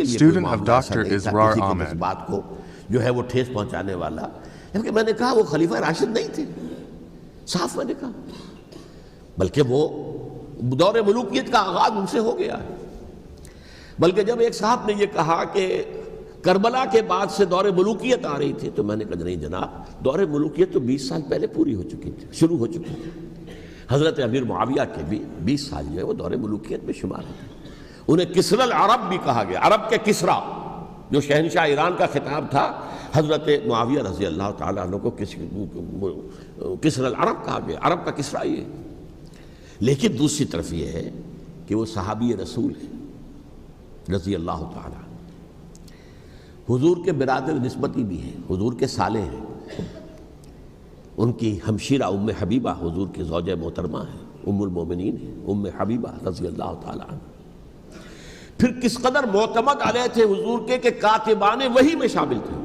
Student of Dr. Israr کسی کی Ahmed. اس بات کو جو ہے وہ ٹھیس پہنچانے والا، کیونکہ میں نے کہا وہ خلیفہ راشد نہیں تھے، صاف میں نے کہا، بلکہ وہ دور ملوکیت کا آغاز ان سے ہو گیا ہے۔ بلکہ جب ایک صاحب نے یہ کہا کہ کربلا کے بعد سے دور ملوکیت آ رہی تھی، تو میں نے کہا نہیں جناب، دور ملوکیت تو 20 سال پہلے پوری ہو چکی تھی، شروع ہو چکی تھی۔ حضرت امیر معاویہ کے بھی 20 سال جو ہے وہ دور ملوکیت میں شمار ہوتے ہیں۔ انہیں کسری العرب بھی کہا گیا، عرب کے کسریٰ، جو شہنشاہ ایران کا خطاب تھا، حضرت معاویہ رضی اللہ تعالیٰ عنہ کو کسری العرب کہا گیا، عرب کا کسریٰ یہ ہے۔ لیکن دوسری طرف یہ ہے کہ وہ صحابی رسول ہیں رضی اللہ تعالیٰ عنہ، حضور کے برادر نسبتی بھی ہیں، حضور کے سالے ہیں، ان کی ہمشیرہ ام حبیبہ حضور کی زوجہ محترمہ ہیں، ام المومنین ہیں، ام حبیبہ رضی اللہ تعالیٰ عنہ۔ پھر کس قدر معتمد علیہ تھے حضور کے کہ کاتبان وحی میں شامل تھے،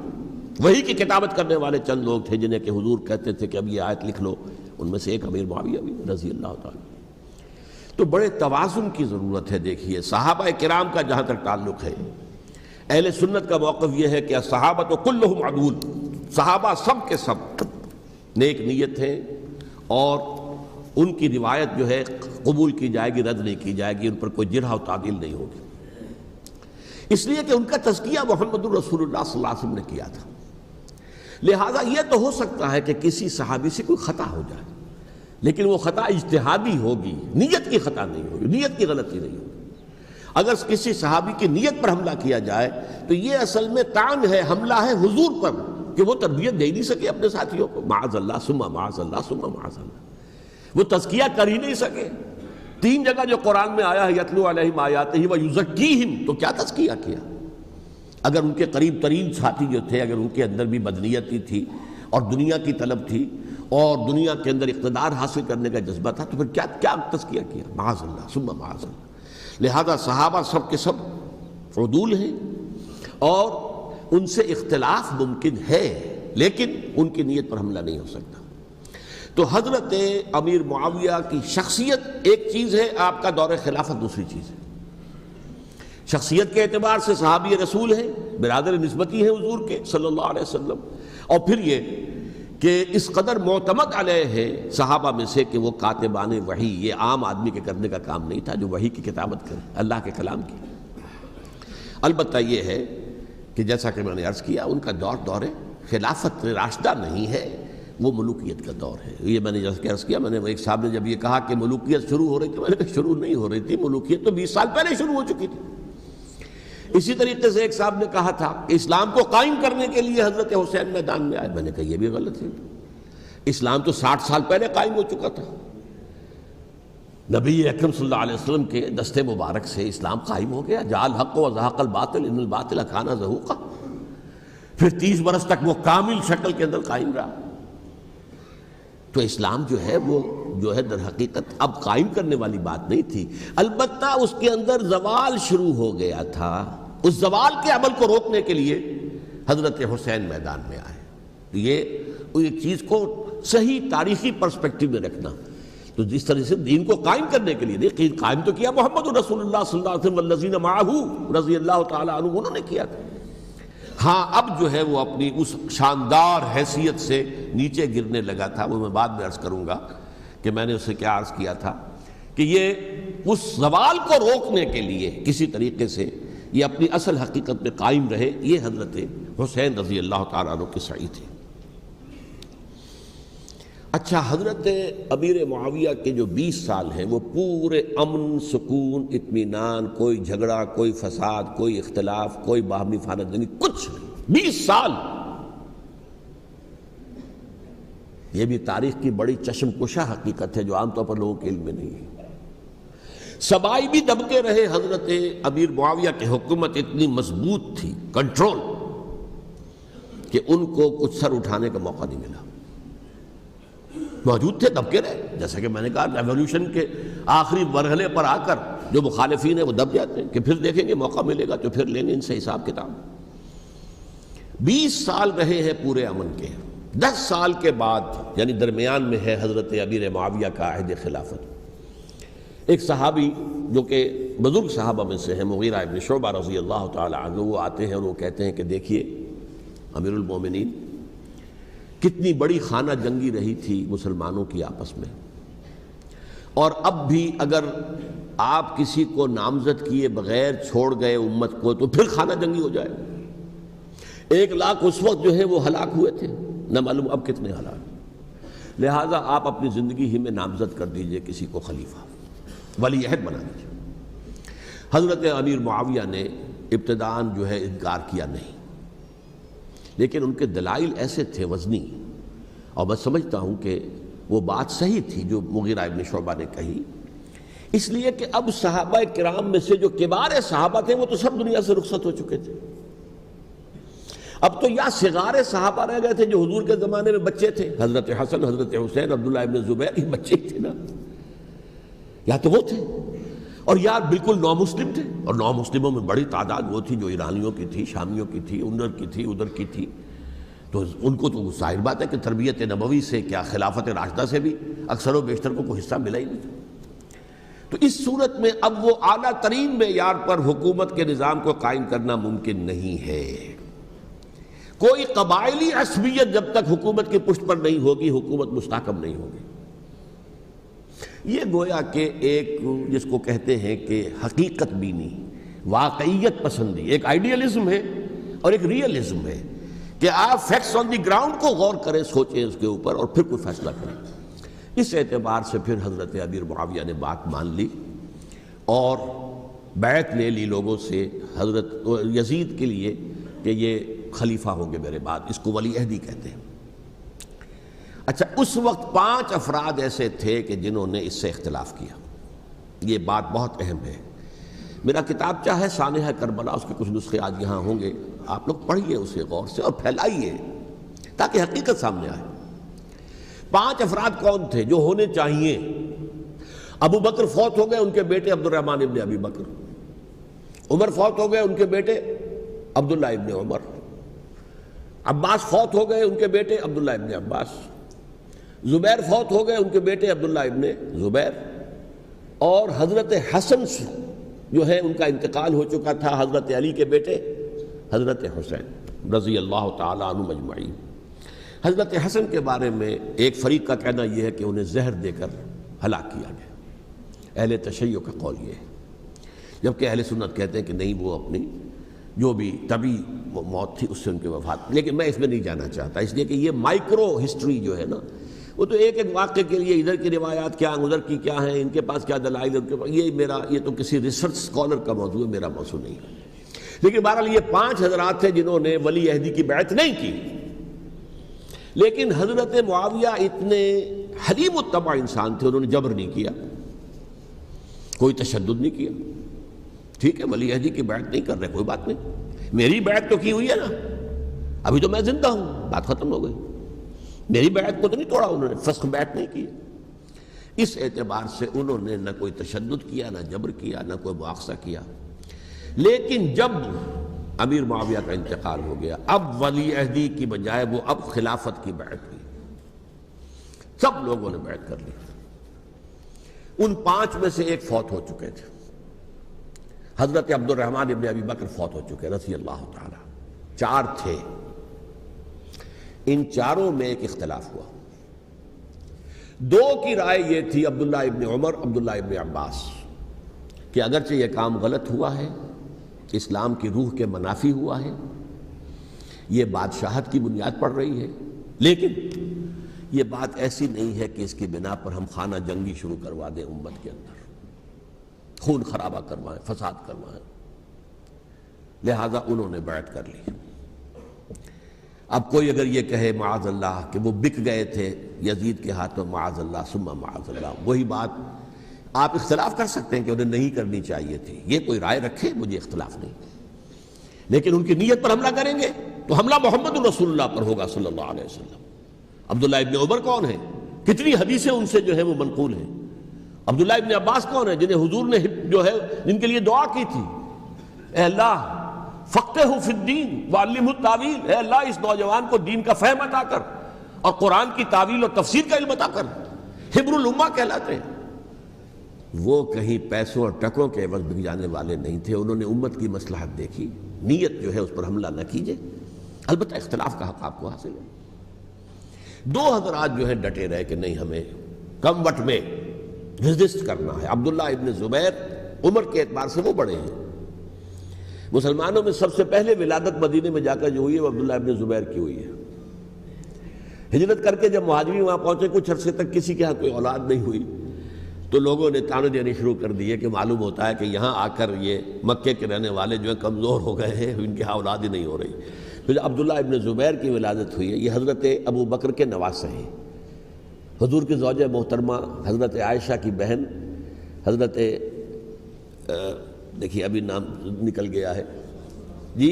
وحی کی کتابت کرنے والے چند لوگ تھے جنہیں کہ حضور کہتے تھے کہ اب یہ آیت لکھ لو، ان میں سے ایک امیر معاویہ بھی رضی اللہ تعالیٰ۔ تو بڑے توازن کی ضرورت ہے۔ دیکھیے صحابہ کرام کا جہاں تک تعلق ہے، اہل سنت کا موقف یہ ہے کہ صحابہ کلہم عدول، صحابہ سب کے سب نیک نیت ہیں، اور ان کی روایت جو ہے قبول کی جائے گی، رد نہیں کی جائے گی، ان پر کوئی جرح و تعدیل نہیں ہوگی، اس لیے کہ ان کا تزکیہ محمد الرسول اللہ صلی اللہ علیہ وسلم نے کیا تھا۔ لہٰذا یہ تو ہو سکتا ہے کہ کسی صحابی سے کوئی خطا ہو جائے، لیکن وہ خطا اجتہادی ہوگی، نیت کی خطا نہیں ہوگی، نیت کی غلطی نہیں ہوگی۔ اگر کسی صحابی کی نیت پر حملہ کیا جائے تو یہ اصل میں طعن ہے، حملہ ہے حضور پر کہ وہ تربیت دے نہیں سکے اپنے ساتھیوں کو، معاذ اللہ ثم معاذ اللہ ثم معاذ اللہ، وہ تزکیہ کر ہی نہیں سکے۔ 3 جگہ جو قرآن میں آیا ہے یتلو علیہم آیاتہ ویزکیہم، تو کیا تزکیہ کیا؟ اگر ان کے قریب ترین ساتھی جو تھے، اگر ان کے اندر بھی بدنیتی تھی اور دنیا کی طلب تھی اور دنیا کے اندر اقتدار حاصل کرنے کا جذبہ تھا، تو پھر کیا تزکیہ کیا؟ معاذ اللہ ثم معاذ اللہ۔ لہذا صحابہ سب کے سب عدول ہیں، اور ان سے اختلاف ممکن ہے، لیکن ان کی نیت پر حملہ نہیں ہو سکتا۔ تو حضرت امیر معاویہ کی شخصیت ایک چیز ہے، آپ کا دور خلافت دوسری چیز ہے۔ شخصیت کے اعتبار سے صحابی رسول ہیں، برادر نسبتی ہیں حضور کے صلی اللہ علیہ وسلم، اور پھر یہ کہ اس قدر معتمد علیہ ہے صحابہ میں سے کہ وہ کاتبان وحی، یہ عام آدمی کے کرنے کا کام نہیں تھا جو وحی کی کتابت کرے، اللہ کے کلام کی۔ البتہ یہ ہے کہ جیسا کہ میں نے عرض کیا، ان کا دور خلافت راشدہ نہیں ہے، وہ ملوکیت کا دور ہے۔ یہ میں نے جیسا کہ عرض کیا، میں نے ایک صاحب نے جب یہ کہا کہ ملوکیت شروع ہو رہی تھی، میں نے کہا شروع نہیں ہو رہی تھی، ملوکیت تو 20 سال پہلے شروع ہو چکی تھی۔ اسی طریقے سے ایک صاحب نے کہا تھا کہ اسلام کو قائم کرنے کے لیے حضرت حسین میدان میں آئے، میں نے کہا یہ بھی غلط ہے، اسلام تو 60 سال پہلے قائم ہو چکا تھا، نبی اکرم صلی اللہ علیہ وسلم کے دست مبارک سے اسلام قائم ہو گیا، جاء الحق وزهق الباطل ان الباطل کان زہوقا، پھر 30 برس تک وہ کامل شکل کے اندر قائم رہا۔ تو اسلام جو ہے وہ جو ہے در حقیقت اب قائم کرنے والی بات نہیں تھی، البتہ اس کے اندر زوال شروع ہو گیا تھا، اس زوال کے عمل کو روکنے کے لیے حضرت حسین میدان میں آئے۔ یہ ایک چیز کو صحیح تاریخی پرسپیکٹو میں رکھنا، تو جس طرح سے دین کو قائم کرنے کے لیے دیکھیں، قائم تو کیا محمد رسول اللہ صلی اللہ علیہ وسلم والذین معہ رضی اللہ تعالیٰ عنہ، انہوں نے کیا تھا۔ ہاں اب جو ہے وہ اپنی اس شاندار حیثیت سے نیچے گرنے لگا تھا، وہ میں بعد میں عرض کروں گا کہ میں نے اسے کیا عرض کیا تھا کہ یہ اس زوال کو روکنے کے لیے کسی طریقے سے یہ اپنی اصل حقیقت میں قائم رہے، یہ حضرت حسین رضی اللہ تعالیٰ عنہ کے سعی تھے۔ اچھا، حضرت امیر معاویہ کے جو 20 سال ہیں وہ پورے امن، سکون، اطمینان، کوئی جھگڑا، کوئی فساد، کوئی اختلاف، کوئی باہمی خانہ، کچھ نہیں، 20 سال۔ یہ بھی تاریخ کی بڑی چشم کشا حقیقت ہے جو عام طور پر لوگوں کے علم میں نہیں ہے۔ سبائی بھی دبکے رہے، حضرت امیر معاویہ کی حکومت اتنی مضبوط تھی، کنٹرول، کہ ان کو کچھ سر اٹھانے کا موقع نہیں ملا۔ موجود تھے، دبکے رہے، جیسا کہ میں نے کہا ریولوشن کے آخری مرحلے پر آ کر جو مخالفین ہیں وہ دب جاتے ہیں کہ پھر دیکھیں گے، موقع ملے گا تو پھر لیں گے ان سے حساب کتاب۔ 20 سال رہے ہیں پورے امن کے، 10 سال کے بعد یعنی درمیان میں ہے حضرت امیر معاویہ کا عہد خلافت۔ ایک صحابی جو کہ بزرگ صحابہ میں سے ہیں، مغیرہ ابن شعبہ رضی اللہ تعالی عنہ، وہ آتے ہیں اور وہ کہتے ہیں کہ دیکھیے امیر المومنین، کتنی بڑی خانہ جنگی رہی تھی مسلمانوں کی آپس میں، اور اب بھی اگر آپ کسی کو نامزد کیے بغیر چھوڑ گئے امت کو تو پھر خانہ جنگی ہو جائے. 1 لاکھ اس وقت جو ہے وہ ہلاک ہوئے تھے، نہ معلوم اب کتنے ہلاک. لہٰذا آپ اپنی زندگی ہی میں نامزد کر دیجئے کسی کو خلیفہ، ولی عہد بنا دیجئے. حضرت امیر معاویہ نے ابتداءً جو ہے انکار کیا نہیں، لیکن ان کے دلائل ایسے تھے وزنی، اور میں سمجھتا ہوں کہ وہ بات صحیح تھی جو مغیرہ ابن شعبہ نے کہی، اس لیے کہ اب صحابہ کرام میں سے جو کبار صحابہ تھے وہ تو سب دنیا سے رخصت ہو چکے تھے. اب تو یا صغار صحابہ رہ گئے تھے جو حضور کے زمانے میں بچے تھے، حضرت حسن، حضرت حسین، عبداللہ ابن زبیر، یہ بچے ہی تھے نا، یا تو وہ تھے، اور یا بالکل نو مسلم تھے. اور نو مسلموں میں بڑی تعداد وہ تھی جو ایرانیوں کی تھی، شامیوں کی تھی، ادھر کی تھی، ادھر کی تھی. تو ان کو تو ظاہر بات ہے کہ تربیت نبوی سے کیا خلافت راشدہ سے بھی اکثر و بیشتر کو کوئی حصہ ملا ہی نہیں تھا. تو اس صورت میں اب وہ اعلیٰ ترین معیار پر حکومت کے نظام کو قائم کرنا ممکن نہیں ہے. کوئی قبائلی عصبیت جب تک حکومت کی پشت پر نہیں ہوگی، حکومت مستحکم نہیں ہوگی. یہ گویا کہ ایک جس کو کہتے ہیں کہ حقیقت بینی، واقعیت پسندی، ایک آئیڈیلزم ہے اور ایک ریئلزم ہے کہ آپ فیکٹس آن دی گراؤنڈ کو غور کریں، سوچیں اس کے اوپر اور پھر کوئی فیصلہ کریں. اس اعتبار سے پھر حضرت امیر معاویہ نے بات مان لی اور بیعت لے لی لوگوں سے حضرت یزید کے لیے کہ یہ خلیفہ ہوں گے میرے بعد. اس کو ولی عہدی کہتے ہیں. اچھا، اس وقت 5 افراد ایسے تھے کہ جنہوں نے اس سے اختلاف کیا. یہ بات بہت اہم ہے. میرا کتابچہ ہے سانحہ کربلا، اس کے کچھ نسخے آج یہاں ہوں گے، آپ لوگ پڑھیے اسے غور سے اور پھیلائیے تاکہ حقیقت سامنے آئے. 5 افراد کون تھے جو ہونے چاہیے؟ ابو بکر فوت ہو گئے، ان کے بیٹے عبد الرحمن ابن ابی بکر. عمر فوت ہو گئے، ان کے بیٹے عبداللہ ابن عمر. عباس فوت ہو گئے، ان کے بیٹے عبداللہ ابن عباس. زبیر فوت ہو گئے، ان کے بیٹے عبداللہ ابن زبیر. اور حضرت حسن جو ہے ان کا انتقال ہو چکا تھا، حضرت علی کے بیٹے حضرت حسین رضی اللہ تعالی عنہ مجمعین. حضرت حسن کے بارے میں ایک فریق کا کہنا یہ ہے کہ انہیں زہر دے کر ہلاک کیا گیا. اہل تشیع کا قول یہ ہے، جبکہ اہل سنت کہتے ہیں کہ نہیں، وہ اپنی جو بھی طبی موت تھی اس سے ان کے وفات. لیکن میں اس میں نہیں جانا چاہتا، اس لیے کہ یہ مائکرو ہسٹری جو ہے نا، وہ تو ایک ایک واقعے کے لیے ادھر کی روایات کیا، ادھر کی کیا ہیں، ان کے پاس کیا دلائل، ان کے پاس یہ تو کسی ریسرچ اسکالر کا موضوع ہے، میرا موضوع نہیں ہے. لیکن بہرحال یہ 5 حضرات تھے جنہوں نے ولی عہدی کی بیعت نہیں کی. لیکن حضرت معاویہ اتنے حلیم الطبع انسان تھے، انہوں نے جبر نہیں کیا، کوئی تشدد نہیں کیا. ٹھیک ہے، ولی عہدی کی بیعت نہیں کر رہے، کوئی بات نہیں، میری بیعت تو کی ہوئی ہے نا، ابھی تو میں زندہ ہوں، بات ختم ہو گئی. میری بیعت کو تو نہیں توڑا انہوں نے، فسخ بیعت نہیں کی. اس اعتبار سے انہوں نے نہ کوئی تشدد کیا، نہ جبر کیا، نہ کوئی مواخذہ کیا. لیکن جب امیر معاویہ کا انتقال ہو گیا، اب ولی عہدی کی بجائے وہ اب خلافت کی بیعت ہوئی. سب لوگوں نے بیعت کر لی. ان 5 میں سے ایک فوت ہو چکے تھے. حضرت عبد الرحمن ابن ابی بکر فوت ہو چکے رضی اللہ تعالی. 4 تھے. ان 4 میں ایک اختلاف ہوا. 2 کی رائے یہ تھی، عبداللہ ابن عمر، عبداللہ ابن عباس، کہ اگرچہ یہ کام غلط ہوا ہے، اسلام کی روح کے منافی ہوا ہے، یہ بادشاہت کی بنیاد پڑ رہی ہے، لیکن یہ بات ایسی نہیں ہے کہ اس کی بنا پر ہم خانہ جنگی شروع کروا دیں، امت کے اندر خون خرابہ کروائیں، فساد کروائیں. لہذا انہوں نے بیعت کر لی. اب کوئی اگر یہ کہے معاذ اللہ کہ وہ بک گئے تھے یزید کے ہاتھوں، معاذ اللہ ثم معاذ اللہ، وہی بات آپ اختلاف کر سکتے ہیں کہ انہیں نہیں کرنی چاہیے تھی، یہ کوئی رائے رکھے، مجھے اختلاف نہیں. لیکن ان کی نیت پر حملہ کریں گے تو حملہ محمد رسول اللہ پر ہوگا صلی اللہ علیہ وسلم. عبداللہ ابن عمر کون ہیں؟ کتنی حدیثیں ان سے جو ہے وہ منقول ہیں. عبداللہ ابن عباس کون ہیں؟ جنہیں حضور نے جو ہے جن کے لیے دعا کی تھی، اے اللہ فقہہ فی الدین وعلمہ التاویل، اے اللہ اس نوجوان کو دین کا فہم عطا کر اور قرآن کی تاویل اور تفسیر کا علم عطا کر. حبر الامہ کہلاتے ہیں. وہ کہیں پیسوں اور ٹکوں کے عوض بک جانے والے نہیں تھے. انہوں نے امت کی مصلحت دیکھی, نیت جو ہے اس پر حملہ نہ کیجیے. البتہ اختلاف کا حق آپ کو حاصل ہے. دو حضرات جو ہے ڈٹے رہے کہ نہیں, ہمیں کم وٹ میں ریزسٹ کرنا ہے. عبداللہ ابن زبیر عمر کے اعتبار سے وہ بڑے ہیں. مسلمانوں میں سب سے پہلے ولادت مدینے میں جا کر جو ہوئی ہے وہ عبداللہ ابن زبیر کی ہوئی ہے. ہجرت کر کے جب مہاجرین وہاں پہنچے, کچھ عرصے تک کسی کے ہاں کوئی اولاد نہیں ہوئی, تو لوگوں نے تانے دینے شروع کر دیے کہ معلوم ہوتا ہے کہ یہاں آ کر یہ مکے کے رہنے والے جو ہیں کمزور ہو گئے ہیں, ان کے ہاں اولاد ہی نہیں ہو رہی. پھر عبداللہ ابن زبیر کی ولادت ہوئی ہے. یہ حضرت ابو بکر کے نواسے ہیں. حضور کی زوجہ محترمہ حضرت عائشہ کی بہن حضرت دیکھیے ابھی نام نکل گیا ہے جی,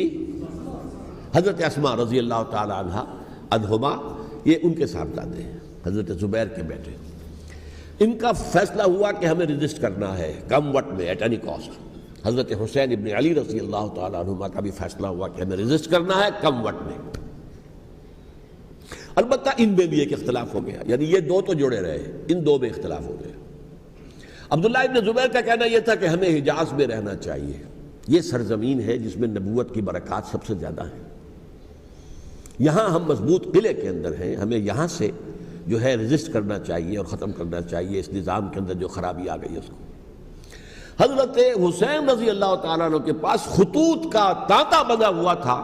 حضرت اسماء رضی اللہ تعالی عنہا عنہما, یہ ان کے صاحبزادے ہیں, حضرت زبیر کے بیٹے. ان کا فیصلہ ہوا کہ ہمیں ریزسٹ کرنا ہے کم وٹ میں, ایٹ اینی کاسٹ. حضرت حسین ابن علی رضی اللہ تعالیٰ عنہما کا بھی فیصلہ ہوا کہ ہمیں ریزسٹ کرنا ہے کم وٹ میں. البتہ ان میں بھی ایک اختلاف ہو گیا, یعنی یہ دو تو جڑے رہے, ان دو میں اختلاف ہو گیا. عبداللہ ابن زبیر کا کہنا یہ تھا کہ ہمیں حجاز میں رہنا چاہیے, یہ سرزمین ہے جس میں نبوت کی برکات سب سے زیادہ ہیں. یہاں ہم مضبوط قلعے کے اندر ہیں, ہمیں یہاں سے جو ہے ریزسٹ کرنا چاہیے اور ختم کرنا چاہیے اس نظام کے اندر جو خرابی آ گئی ہے اس کو. حضرت حسین رضی اللہ تعالیٰ عنہ کے پاس خطوط کا تانتا بنا ہوا تھا.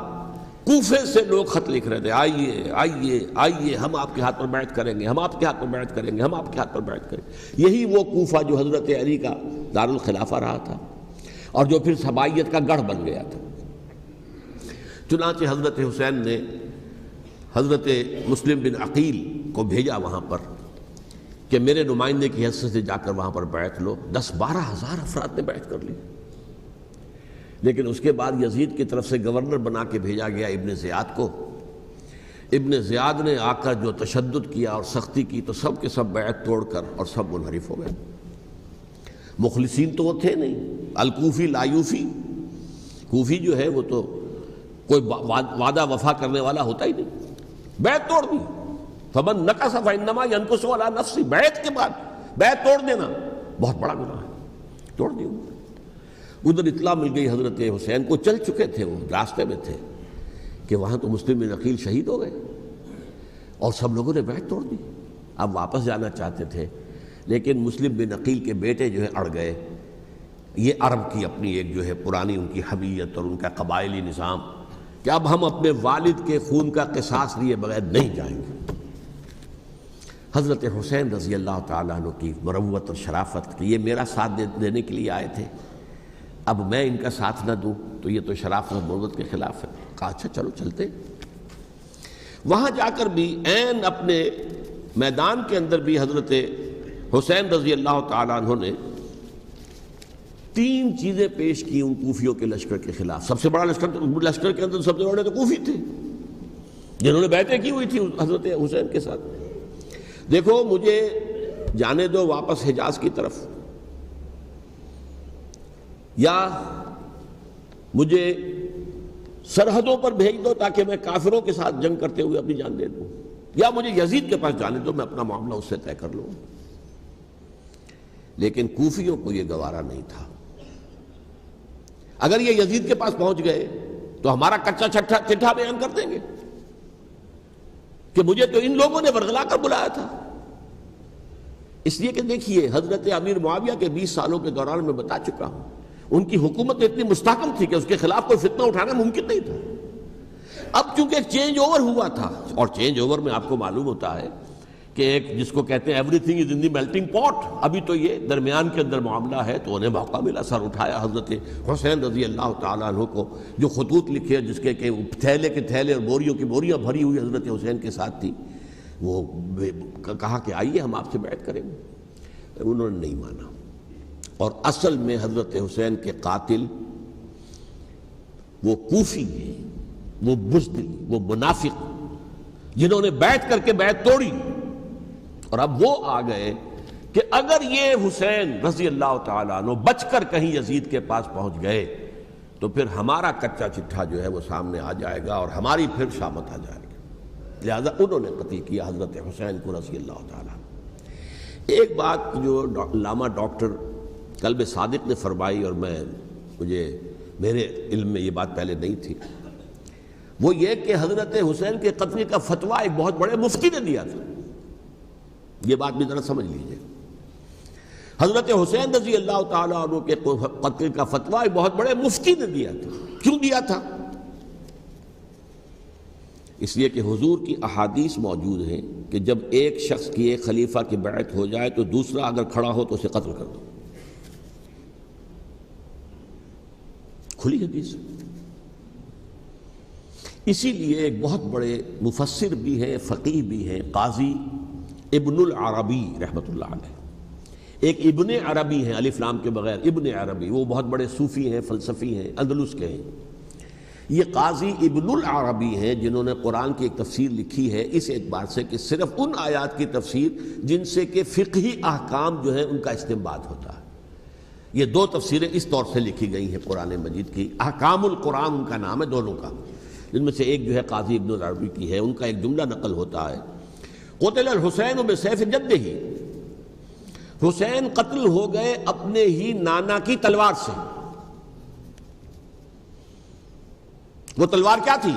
کوفے سے لوگ خط لکھ رہے تھے, آئیے آئیے آئیے, ہم آپ کے ہاتھ پر بیعت کریں گے, ہم آپ کے ہاتھ پر بیعت کریں گے, ہم آپ کے ہاتھ پر بیعت کریں گے. یہی وہ کوفہ جو حضرت علی کا دارالخلافہ رہا تھا اور جو پھر سبائیت کا گڑھ بن گیا تھا. چنانچہ حضرت حسین نے حضرت مسلم بن عقیل کو بھیجا وہاں پر کہ میرے نمائندے کی حیثیت سے جا کر وہاں پر بیعت لو. 10-12 ہزار افراد نے بیعت کر لی. لیکن اس کے بعد یزید کی طرف سے گورنر بنا کے بھیجا گیا ابن زیاد کو. ابن زیاد نے آ کر جو تشدد کیا اور سختی کی تو سب کے سب بیعت توڑ کر اور سب منحرف ہو گئے. مخلصین تو وہ تھے نہیں. الکوفی لایوفی, کوفی جو ہے وہ تو کوئی وعدہ وفا کرنے والا ہوتا ہی نہیں, بیعت توڑ دی. فمن نقص فانما ينقص على نفسه, بیعت کے بعد بیعت توڑ دینا بہت بڑا گناہ ہے, توڑ دی. ادھر اطلاع مل گئی حضرت حسین کو, چل چکے تھے, وہ راستے میں تھے کہ وہاں تو مسلم بن عقیل شہید ہو گئے اور سب لوگوں نے بیعت توڑ دی. اب واپس جانا چاہتے تھے لیکن مسلم بن عقیل کے بیٹے جو ہے اڑ گئے. یہ عرب کی اپنی ایک جو ہے پرانی ان کی حمیت اور ان کا قبائلی نظام کہ اب ہم اپنے والد کے خون کا قصاص لیے بغیر نہیں جائیں گے. حضرت حسین رضی اللہ تعالیٰ عنہ کی مروت اور شرافت کہ یہ میرا ساتھ دینے کے لیے آئے تھے, اب میں ان کا ساتھ نہ دوں تو یہ تو شرافت اور مروت کے خلاف ہے. کہا اچھا چلو چلتے. وہاں جا کر بھی عین اپنے میدان کے اندر بھی حضرت حسین رضی اللہ تعالیٰ عنہ نے 3 چیزیں پیش کی ان کوفیوں کے لشکر کے خلاف. سب سے بڑا لشکر کے اندر سب سے بڑے تو کوفی تھے جنہوں نے بیعتیں کی ہوئی تھی حضرت حسین کے ساتھ. دیکھو مجھے جانے دو واپس حجاز کی طرف, یا مجھے سرحدوں پر بھیج دو تاکہ میں کافروں کے ساتھ جنگ کرتے ہوئے اپنی جان دے دوں, یا مجھے یزید کے پاس جانے دو, میں اپنا معاملہ اس سے طے کر لوں. لیکن کوفیوں کو یہ گوارا نہیں تھا. اگر یہ یزید کے پاس پہنچ گئے تو ہمارا کچا چٹھا بیان کر دیں گے کہ مجھے تو ان لوگوں نے ورغلا کر بلایا تھا. اس لیے کہ دیکھیے حضرت امیر معاویہ کے 20 سالوں کے دوران میں بتا چکا ہوں, ان کی حکومت اتنی مستحکم تھی کہ اس کے خلاف کوئی فتنہ اٹھانا ممکن نہیں تھا. اب چونکہ ایک چینج اوور ہوا تھا, اور چینج اوور میں آپ کو معلوم ہوتا ہے کہ ایک جس کو کہتے ہیں every thing is in the melting پاٹ, ابھی تو یہ درمیان کے اندر معاملہ ہے, تو انہیں موقع ملا. سر اٹھایا حضرت حسین رضی اللہ تعالیٰ عنہ کو, جو خطوط لکھے جس کے کہ تھیلے کے تھیلے اور بوریوں کی بوریاں بھری ہوئی حضرت حسین کے ساتھ تھی, وہ کہا کہ آئیے ہم آپ سے بیعت کریں گے. انہوں نے نہیں مانا. اور اصل میں حضرت حسین کے قاتل وہ کوفی ہیں, وہ بزدل, وہ منافق, جنہوں نے بیعت کر کے بیعت توڑی. اور اب وہ آ گئے کہ اگر یہ حسین رضی اللہ تعالیٰ عنہ بچ کر کہیں یزید کے پاس پہنچ گئے تو پھر ہمارا کچا چٹھا جو ہے وہ سامنے آ جائے گا اور ہماری پھر شامت آ جائے گی. لہذا انہوں نے قتل کیا حضرت حسین کو رضی اللہ تعالیٰ. ایک بات جو علامہ ڈاکٹر قلب صادق نے فرمائی، اور میرے علم میں یہ بات پہلے نہیں تھی، وہ یہ کہ حضرت حسین کے قتل کا فتویٰ ایک بہت بڑے مفتی نے دیا تھا. یہ بات بھی ذرا سمجھ لیجیے. حضرت حسین رضی اللہ تعالیٰ عنہ کے قتل کا فتویٰ ایک بہت بڑے مفتی نے دیا تھا. کیوں دیا تھا؟ اس لیے کہ حضور کی احادیث موجود ہیں کہ جب ایک شخص کی ایک خلیفہ کی بیعت ہو جائے تو دوسرا اگر کھڑا ہو تو اسے قتل کر دو. کھلی حدیث. اسی لیے ایک بہت بڑے مفسر بھی ہیں، فقیہ بھی ہیں، قاضی ابن العربی رحمۃ اللہ علیہ. ایک ابن عربی ہیں الف لام کے بغیر، ابن عربی، وہ بہت بڑے صوفی ہیں، فلسفی ہیں، اندلس کے ہیں. یہ قاضی ابن العربی ہیں جنہوں نے قرآن کی ایک تفسیر لکھی ہے اس اعتبار سے کہ صرف ان آیات کی تفسیر جن سے کہ فقہی احکام جو ہیں ان کا استنباط ہوتا ہے. یہ دو تفسیریں اس طور سے لکھی گئی ہیں قرآن مجید کی. احکام القرآن ان کا نام ہے دونوں کا، جن میں سے ایک جو ہے قاضی ابن العربی کی ہے. ان کا ایک جملہ نقل ہوتا ہے، قتل الحسین بسیف جدہ، حسین قتل ہو گئے اپنے ہی نانا کی تلوار سے. وہ تلوار کیا تھی؟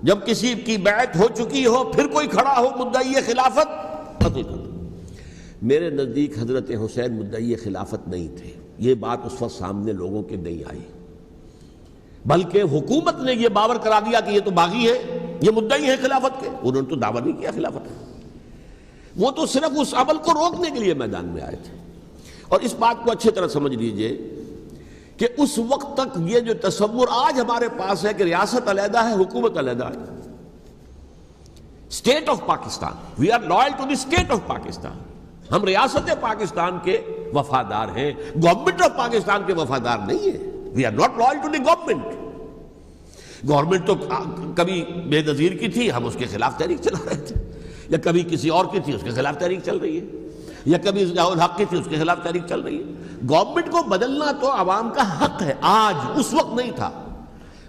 جب کسی کی بیعت ہو چکی ہو پھر کوئی کھڑا ہو مدعی خلافت، قتل کر دو. میرے نزدیک حضرت حسین مدعی خلافت نہیں تھے. یہ بات اس وقت سامنے لوگوں کے نہیں آئی، بلکہ حکومت نے یہ باور کرا دیا کہ یہ تو باغی ہے، یہ مدعی ہے خلافت کے. انہوں نے تو دعویٰ نہیں کیا خلافت کا، وہ تو صرف اس عمل کو روکنے کے لیے میدان میں آئے تھے. اور اس بات کو اچھی طرح سمجھ لیجئے کہ اس وقت تک یہ جو تصور آج ہمارے پاس ہے کہ ریاست علیحدہ ہے، حکومت علیحدہ ہے. State of Pakistan, we are loyal to the state of Pakistan. ہم ریاست پاکستان کے وفادار ہیں، گورنمنٹ آف پاکستان کے وفادار نہیں ہیں. We are not loyal to the government. Government تو کبھی بے نظیر کی تھی، ہم اس کے خلاف تحریک چلا رہے تھے، یا کبھی کسی اور کی تھی اس کے خلاف تحریک چل رہی ہے، یا کبھی ضیاء الحق کی تھی اس کے خلاف تحریک چل رہی ہے. گورنمنٹ کو بدلنا تو عوام کا حق ہے. آج اس وقت نہیں تھا.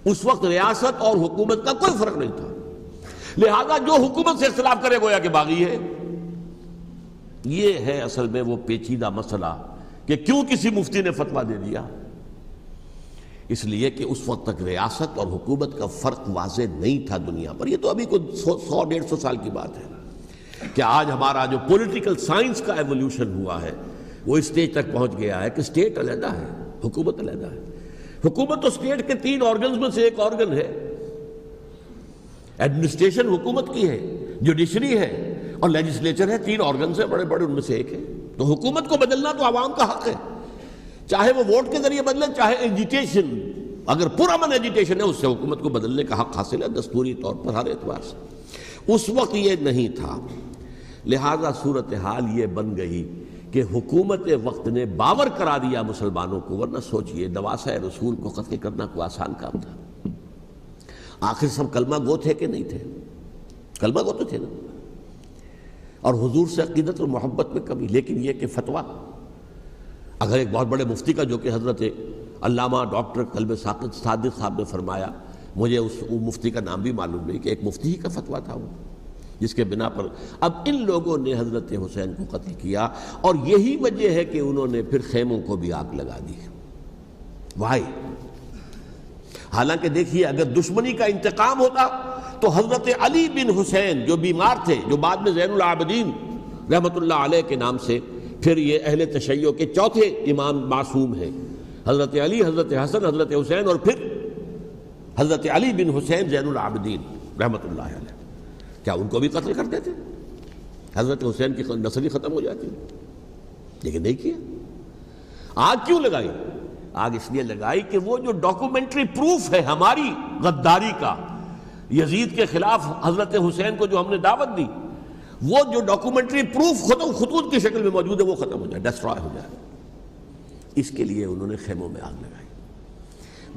اس وقت ریاست اور حکومت کا کوئی فرق نہیں تھا. لہذا جو حکومت سے اختلاف کرے گویا کہ باغی ہے. یہ ہے اصل میں وہ پیچیدہ مسئلہ کہ کیوں کسی مفتی نے فتویٰ دے دیا. اس لیے کہ اس وقت تک ریاست اور حکومت کا فرق واضح نہیں تھا دنیا پر. یہ تو ابھی کوئی 100-150 سال کی بات ہے کہ آج ہمارا جو پولیٹیکل سائنس کا ایولیوشن ہوا ہے وہ اس اسٹیج تک پہنچ گیا ہے کہ اسٹیٹ علیحدہ ہے، حکومت علیحدہ ہے. حکومت تو اسٹیٹ کے 3 آرگنز میں سے ایک آرگن ہے. ایڈمنسٹریشن حکومت کی ہے، جوڈیشری ہے اور لیجسلیچر ہے. 3 آرگنز ہیں بڑے بڑے، ان میں سے ایک ہے. تو حکومت کو بدلنا تو عوام کا حق ہے، چاہے وہ ووٹ کے ذریعے بدلیں چاہے ایجیٹیشن. اگر پرامن ایجیٹیشن ہے اس سے حکومت کو بدلنے کا حق حاصل ہے دستوری طور پر ہر اعتبار سے. اس وقت یہ نہیں تھا. لہذا صورتحال یہ بن گئی کہ حکومت وقت نے باور کرا دیا مسلمانوں کو. ورنہ سوچئے نواسہ رسول کو قتل کرنا کوئی آسان کام تھا؟ آخر سب کلمہ گو تھے کہ نہیں تھے؟ کلمہ گو تو تھے نا، اور حضور سے عقیدت اور محبت میں کمی. لیکن یہ کہ فتویٰ اگر ایک بہت بڑے مفتی کا، جو کہ حضرت علامہ ڈاکٹر قلب صادق صاحب نے فرمایا، مجھے اس مفتی کا نام بھی معلوم نہیں، کہ ایک مفتی ہی کا فتویٰ تھا وہ، جس کے بنا پر اب ان لوگوں نے حضرت حسین کو قتل کیا. اور یہی وجہ ہے کہ انہوں نے پھر خیموں کو بھی آگ لگا دی. وائی؟ حالانکہ دیکھیے اگر دشمنی کا انتقام ہوتا تو حضرت علی بن حسین جو بیمار تھے، جو بعد میں زین العابدین رحمۃ اللہ علیہ کے نام سے پھر یہ اہل تشیع کے چوتھے امام معصوم ہیں، حضرت علی، حضرت حسن، حضرت حسین، اور پھر حضرت علی بن حسین زین العابدین رحمۃ اللہ علیہ، کیا ان کو بھی قتل کرتے تھے؟ حضرت حسین کی نسل ہی ختم ہو جاتی، لیکن نہیں کیا. آگ کیوں لگائی؟ آگ اس لیے لگائی کہ وہ جو ڈاکومنٹری پروف ہے ہماری غداری کا یزید کے خلاف حضرت حسین کو جو ہم نے دعوت دی، وہ جو ڈاکومنٹری پروف خطوط کی شکل میں موجود ہے وہ ختم ہو جائے، ڈسٹرائے ہو جائے. اس کے لیے انہوں نے خیموں میں آگ لگائی.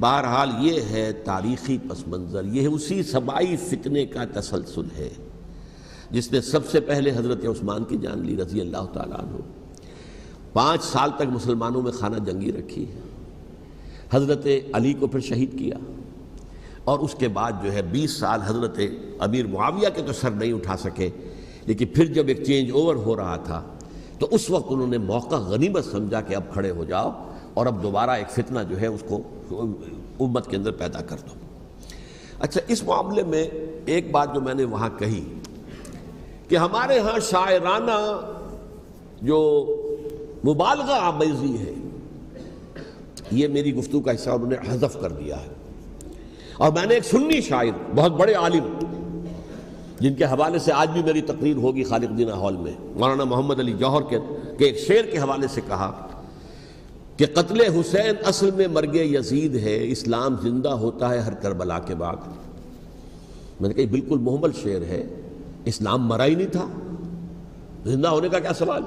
بہرحال یہ ہے تاریخی پس منظر، یہ اسی سبائی فتنے کا تسلسل ہے جس نے سب سے پہلے حضرت عثمان کی جان لی رضی اللہ تعالیٰ عنہ. 5 سال تک مسلمانوں میں خانہ جنگی رکھی، حضرت علی کو پھر شہید کیا، اور اس کے بعد جو ہے 20 سال حضرت امیر معاویہ کے تو سر نہیں اٹھا سکے. لیکن پھر جب ایک چینج اوور ہو رہا تھا تو اس وقت انہوں نے موقع غنیمت سمجھا کہ اب کھڑے ہو جاؤ اور اب دوبارہ ایک فتنہ جو ہے اس کو امت کے اندر پیدا کر دو۔ اچھا، اس معاملے میں ایک بات جو میں نے وہاں کہی کہ ہمارے ہاں شاعرانہ جو مبالغہ آمیزی ہے، یہ میری گفتگو کا حصہ انہوں نے حذف کر دیا ہے، اور میں نے ایک سنی شاعر بہت بڑے عالم جن کے حوالے سے آج بھی میری تقریر ہوگی خالق دینہ ہال میں، مولانا محمد علی جوہر کے ایک شعر کے حوالے سے کہا کہ قتل حسین اصل میں مرگ یزید ہے، اسلام زندہ ہوتا ہے ہر کربلا کے بعد۔ میں نے کہا بالکل محمل شعر ہے، اسلام مرا ہی نہیں تھا، زندہ ہونے کا کیا سوال؟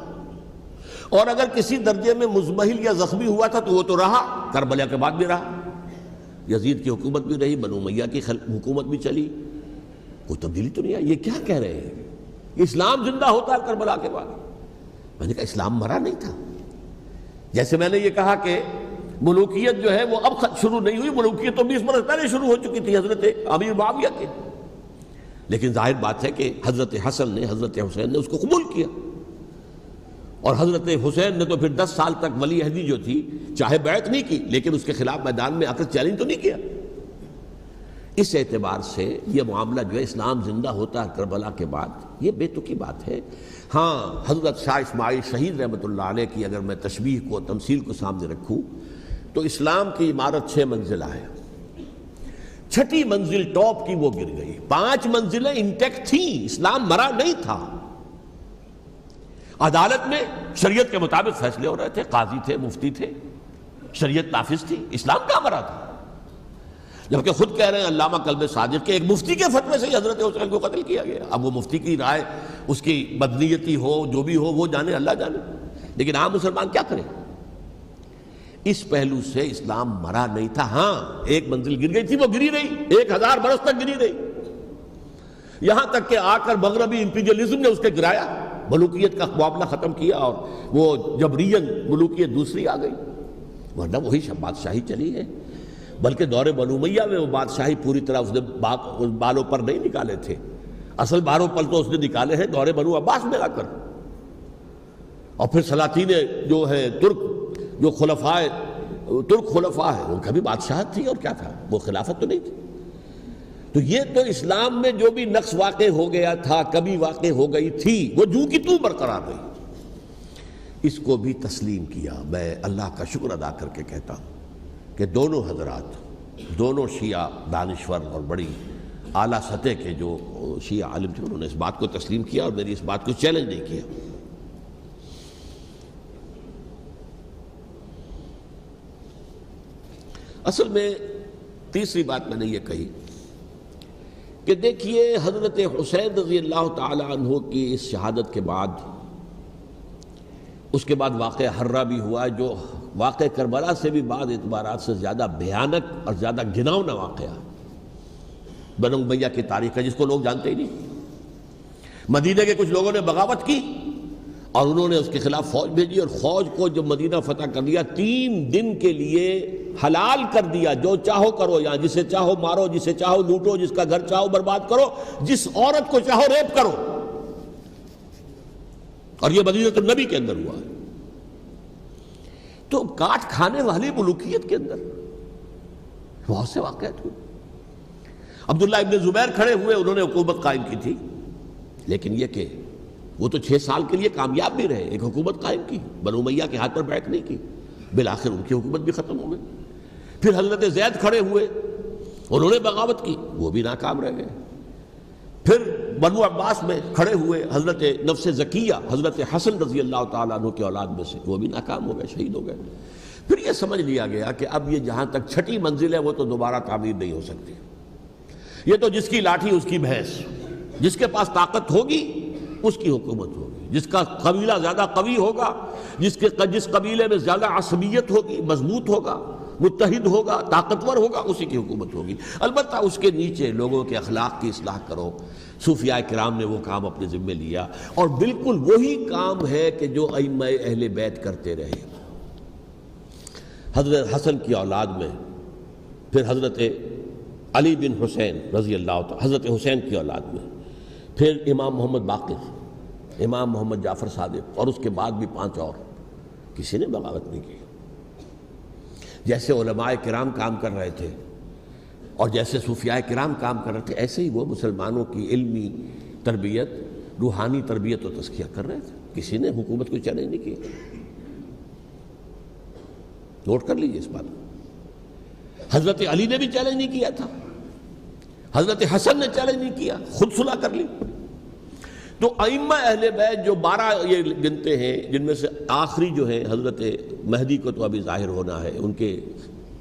اور اگر کسی درجے میں مزمحل یا زخمی ہوا تھا تو وہ تو رہا، کربلا کے بعد بھی رہا، یزید کی حکومت بھی رہی، بنو امیہ کی حکومت بھی چلی، کوئی تبدیلی تو نہیں آئی۔ یہ کیا کہہ رہے ہیں اسلام زندہ ہوتا ہے کربلا کے بعد؟ میں نے کہا اسلام مرا نہیں تھا۔ جیسے میں نے یہ کہا کہ ملوکیت جو ہے وہ اب شروع نہیں ہوئی، ملوکیت تو 20 برس پہلے شروع ہو چکی تھی حضرت امیر معاویہ کے، لیکن ظاہر بات ہے کہ حضرت حسن نے، حضرت حسین نے اس کو قبول کیا، اور حضرت حسین نے تو پھر 10 سال تک ولی عہدی جو تھی چاہے بیعت نہیں کی لیکن اس کے خلاف میدان میں آ کر چیلنج تو نہیں کیا۔ اس اعتبار سے یہ معاملہ جو ہے اسلام زندہ ہوتا ہے کربلا کے بعد، یہ بے تکی بات ہے۔ ہاں، حضرت شاہ اسماعیل شہید رحمۃ اللہ علیہ کی اگر میں تشبیہ کو، تمثیل کو سامنے رکھوں تو اسلام کی عمارت 6 منزلہ ہے، 6ٹھی منزل ٹاپ کی وہ گر گئی، 5 منزلیں انٹیکٹ تھیں، اسلام مرا نہیں تھا۔ عدالت میں شریعت کے مطابق فیصلے ہو رہے تھے، قاضی تھے، مفتی تھے، شریعت نافذ تھی، اسلام کہاں مرا تھا؟ جبکہ خود کہہ رہے ہیں علامہ کلب صادق کہ ایک مفتی کے فتوے سے حضرت حسین کو قتل کیا گیا۔ اب وہ مفتی کی رائے، اس کی بدنیتی ہو، جو بھی ہو، وہ جانے، اللہ جانے، لیکن عام مسلمان کیا کریں؟ اس پہلو سے اسلام مرا نہیں تھا۔ ہاں، ایک منزل گر گئی تھی، وہ گری رہی، 1000 برس تک گری رہی، یہاں تک کہ آ کر مغربی امپیریلزم نے اس کے گرایا، ملوکیت کا معاملہ ختم کیا، اور وہ جبرین ملوکیت دوسری آ گئی، ورنہ وہی بادشاہی چلی ہے۔ بلکہ دور بنو امیہ میں وہ بادشاہی پوری طرح اس نے بالوں پر نہیں نکالے تھے، اصل بالوں پر تو اس نے نکالے ہیں دور بنو عباس میں آ کر، اور پھر سلاطین جو ہے ترک، جو ترک خلفاء ہیں، ان کا بھی بادشاہت تھی، اور کیا تھا، وہ خلافت تو نہیں تھی۔ تو یہ تو اسلام میں جو بھی نقص واقع ہو گیا تھا، کبھی واقع ہو گئی تھی، وہ جو کی تو برقرار رہی، اس کو بھی تسلیم کیا۔ میں اللہ کا شکر ادا کر کے کہتا ہوں کہ دونوں حضرات، دونوں شیعہ دانشور اور بڑی اعلیٰ سطح کے جو شیعہ عالم تھے، انہوں نے اس بات کو تسلیم کیا اور میری اس بات کو چیلنج نہیں کیا۔ اصل میں تیسری بات میں نے یہ کہی کہ دیکھیے حضرت حسین رضی اللہ تعالی عنہ کی اس شہادت کے بعد، اس کے بعد واقعہ حرہ بھی ہوا، جو واقعہ کربلا سے بھی بعض اعتبارات سے زیادہ بھیانک اور زیادہ گھناؤنا واقعہ بنو امیہ کی تاریخ ہے، جس کو لوگ جانتے ہی نہیں۔ مدینہ کے کچھ لوگوں نے بغاوت کی اور انہوں نے اس کے خلاف فوج بھیجی، اور فوج کو جب مدینہ فتح کر لیا، 3 دن کے لیے حلال کر دیا، جو چاہو کرو، یہاں جسے چاہو مارو، جسے چاہو لوٹو، جس کا گھر چاہو برباد کرو، جس عورت کو چاہو ریپ کرو، اور یہ مدینہ النبی کے اندر ہوا ہے۔ تو کاٹ کھانے والی ملوکیت کے اندر بہت سے واقعات ہوئے۔ عبداللہ ابن زبیر کھڑے ہوئے، انہوں نے حکومت قائم کی تھی، لیکن یہ کہ وہ تو 6 سال کے لیے کامیاب بھی رہے، ایک حکومت قائم کی، بنو امیہ کے ہاتھ پر بیعت نہیں کی، بالآخر ان کی حکومت بھی ختم ہو گئی۔ پھر حضرت زید کھڑے ہوئے، انہوں نے بغاوت کی، وہ بھی ناکام رہ گئے۔ پھر بنو عباس میں کھڑے ہوئے حضرت نفس زکیہ، حضرت حسن رضی اللہ تعالیٰ عنہ کے اولاد میں سے، وہ بھی ناکام ہو گئے، شہید ہو گئے۔ پھر یہ سمجھ لیا گیا کہ اب یہ جہاں تک 6ٹھی منزل ہے وہ تو دوبارہ تعمیر نہیں ہو سکتی، یہ تو جس کی لاٹھی اس کی بھینس، جس کے پاس طاقت ہوگی اس کی حکومت ہوگی، جس کا قبیلہ زیادہ قوی ہوگا، جس قبیلے میں زیادہ عصبیت ہوگی، مضبوط ہوگا، متحد ہوگا، طاقتور ہوگا، اسی کی حکومت ہوگی۔ البتہ اس کے نیچے لوگوں کے اخلاق کی اصلاح کرو۔ صوفیاء کرام نے وہ کام اپنے ذمے لیا، اور بالکل وہی کام ہے کہ جو ائمہ اہل بیت کرتے رہے۔ حضرت حسن کی اولاد میں پھر حضرت علی بن حسین رضی اللہ تعالی، حضرت حسین کی اولاد میں پھر امام محمد باقر، امام محمد جعفر صادق، اور اس کے بعد بھی 5 اور، کسی نے بغاوت نہیں کی۔ جیسے علماء کرام کام کر رہے تھے اور جیسے صوفیاء کرام کام کر رہے تھے، ایسے ہی وہ مسلمانوں کی علمی تربیت، روحانی تربیت و تزکیہ کر رہے تھے۔ کسی نے حکومت کو چیلنج نہیں کیا۔ نوٹ کر لیجیے اس بات کو۔ حضرت علی نے بھی چیلنج نہیں کیا تھا، حضرت حسن نے چیلنج نہیں کیا، خود صلح کر لی۔ تو ائمہ اہل بیت جو 12 یہ گنتے ہیں، جن میں سے آخری جو ہے حضرت مہدی کو تو ابھی ظاہر ہونا ہے، ان کے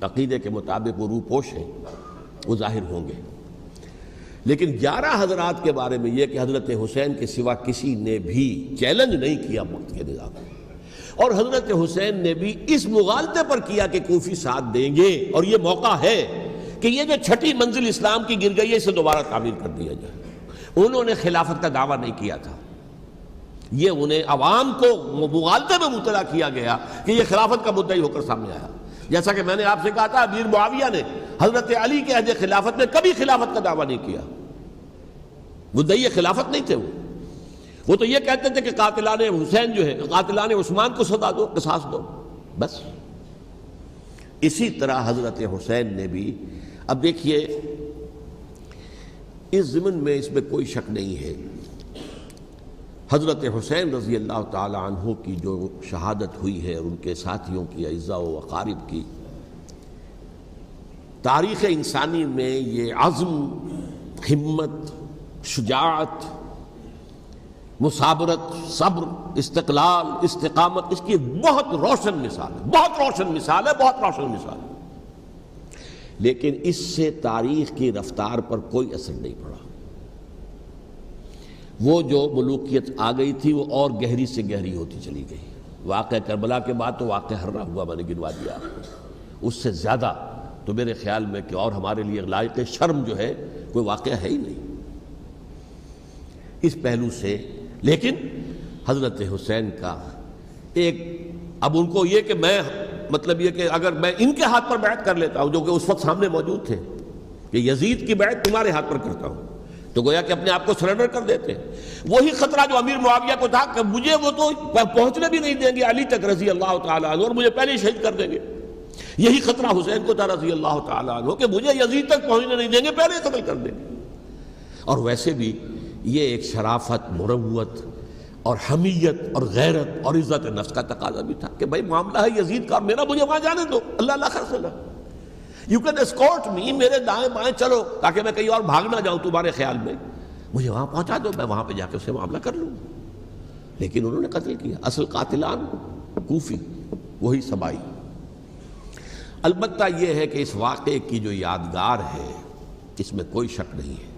عقیدے کے مطابق وہ روح پوش ہیں، وہ ظاہر ہوں گے۔ لیکن 11 حضرات کے بارے میں یہ کہ حضرت حسین کے سوا کسی نے بھی چیلنج نہیں کیا وقت کے نظام کو، اور حضرت حسین نے بھی اس مغالطے پر کیا کہ کوفی ساتھ دیں گے، اور یہ موقع ہے کہ یہ جو 6ٹھی منزل اسلام کی گر گئی ہے اسے دوبارہ تعمیر کر دیا جائے۔ انہوں نے خلافت کا دعویٰ نہیں کیا تھا، یہ انہیں عوام کو مغالطے میں مبتلا کیا گیا کہ یہ خلافت کا مدعی ہو کر سامنے آیا۔ جیسا کہ میں نے آپ سے کہا تھا، امیر معاویہ نے حضرت علی کے عہد خلافت میں کبھی خلافت کا دعویٰ نہیں کیا، مدعی خلافت نہیں تھے وہ تو یہ کہتے تھے کہ قاتلان حسین جو ہے، قاتلان عثمان کو سزا دو، قصاص دو، بس۔ اسی طرح حضرت حسین نے بھی، اب دیکھیے اس ضمن میں اس میں کوئی شک نہیں ہے، حضرت حسین رضی اللہ تعالی عنہ کی جو شہادت ہوئی ہے، اور ان کے ساتھیوں کی، اعزاء و اقارب کی، تاریخ انسانی میں یہ عزم، ہمت، شجاعت، مثابرت، صبر، استقلال، استقامت، اس کی بہت روشن مثال ہے، بہت روشن مثال ہے، بہت روشن مثال ہے۔ لیکن اس سے تاریخ کی رفتار پر کوئی اثر نہیں پڑا۔ وہ جو ملوکیت آ گئی تھی وہ اور گہری سے گہری ہوتی چلی گئی۔ واقعہ کربلا کے بعد تو واقعہ ہررا ہوا، میں نے گنوا دیا آپ کو، اس سے زیادہ تو میرے خیال میں کہ اور ہمارے لیے لائق شرم جو ہے کوئی واقعہ ہے ہی نہیں اس پہلو سے۔ لیکن حضرت حسین کا ایک، اب ان کو یہ کہ میں، مطلب یہ کہ اگر میں ان کے ہاتھ پر بیعت کر لیتا ہوں، جو کہ اس وقت سامنے موجود تھے، کہ یزید کی بیعت تمہارے ہاتھ پر کرتا ہوں، تو گویا کہ اپنے آپ کو سرنڈر کر دیتے ہیں۔ وہی خطرہ جو امیر معاویہ کو تھا کہ مجھے وہ تو پہنچنے بھی نہیں دیں گے علی تک رضی اللہ تعالیٰ عنہ، اور مجھے پہلے ہی شہید کر دیں گے۔ یہی خطرہ حسین کو تھا رضی اللہ تعالیٰ عنہ کہ مجھے یزید تک پہنچنے نہیں دیں گے، پہلے ہی قتل کر دیں گے۔ اور ویسے بھی یہ ایک شرافت، مروت اور حمیت اور غیرت اور عزت نفس کا تقاضا بھی تھا کہ بھائی معاملہ ہے یزید کا، میرا مجھے وہاں جانے دو، اللہ اللہ خرصلہ، یو کین اسکورٹ می، میرے دائیں بائیں چلو تاکہ میں کہیں اور بھاگ نہ جاؤں تمہارے خیال میں، مجھے وہاں پہنچا دو، میں وہاں پہ جا کے اس سے معاملہ کر لوں۔ لیکن انہوں نے قتل کیا، اصل قاتلان کوفی، وہی سبائی۔ البتہ یہ ہے کہ اس واقعے کی جو یادگار ہے، اس میں کوئی شک نہیں ہے